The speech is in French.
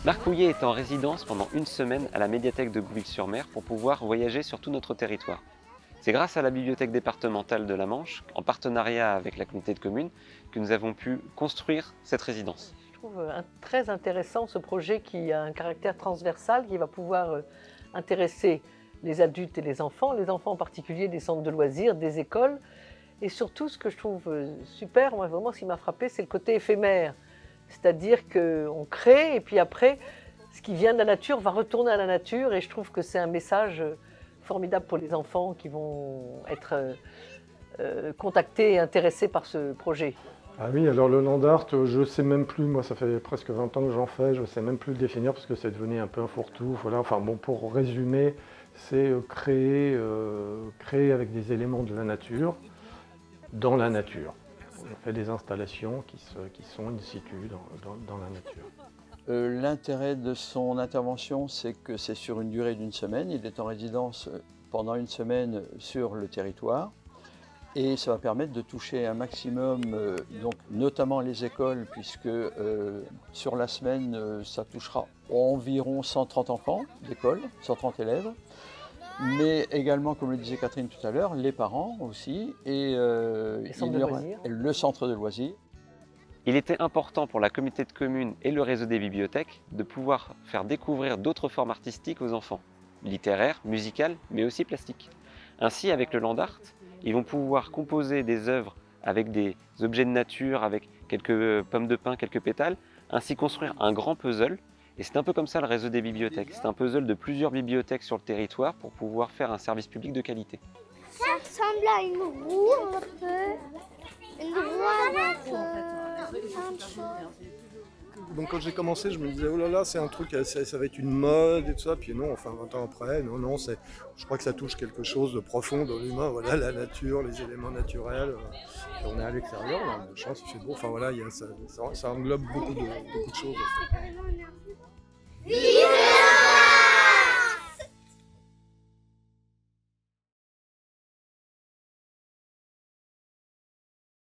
Marc Pouillet est en résidence pendant une semaine à la médiathèque de Gouville-sur-Mer pour pouvoir voyager sur tout notre territoire. C'est grâce à la bibliothèque départementale de la Manche, en partenariat avec la communauté de communes, que nous avons pu construire cette résidence. Je trouve très intéressant ce projet qui a un caractère transversal, qui va pouvoir intéresser les adultes et les enfants en particulier des centres de loisirs, des écoles. Et surtout, ce que je trouve super, moi vraiment ce qui m'a frappé, c'est le côté éphémère. C'est-à-dire qu'on crée et puis après, ce qui vient de la nature va retourner à la nature et je trouve que c'est un message formidable pour les enfants qui vont être contactés et intéressés par ce projet. Ah oui, alors le land art, je ne sais même plus, moi ça fait presque 20 ans que j'en fais, je ne sais même plus le définir parce que c'est devenu un peu un fourre-tout. Voilà. Enfin bon, pour résumer, c'est créer avec des éléments de la nature, dans la nature. On fait des installations qui sont in situ dans la nature. L'intérêt de son intervention, c'est que c'est sur une durée d'une semaine. Il est en résidence pendant une semaine sur le territoire. Et ça va permettre de toucher un maximum, donc notamment les écoles, puisque sur la semaine, ça touchera environ 130 enfants d'école, 130 élèves. Mais également, comme le disait Catherine tout à l'heure, les parents aussi, et il y aura le centre de loisirs. Il était important pour la communauté de communes et le réseau des bibliothèques de pouvoir faire découvrir d'autres formes artistiques aux enfants, littéraires, musicales, mais aussi plastiques. Ainsi, avec le land art, ils vont pouvoir composer des œuvres avec des objets de nature, avec quelques pommes de pin, quelques pétales, ainsi construire un grand puzzle. Et c'est un peu comme ça le réseau des bibliothèques. C'est un puzzle de plusieurs bibliothèques sur le territoire pour pouvoir faire un service public de qualité. Ça ressemble à une roue un peu, une roue avec plein de choses. Donc quand j'ai commencé, je me disais oh là là, c'est un truc, ça va être une mode et tout ça. Puis non, enfin 20 ans après, non, je crois que ça touche quelque chose de profond dans l'humain. Voilà, la nature, les éléments naturels. Et on est à l'extérieur, on a de chance, il fait beau. Enfin voilà, ça englobe beaucoup de choses. En fait.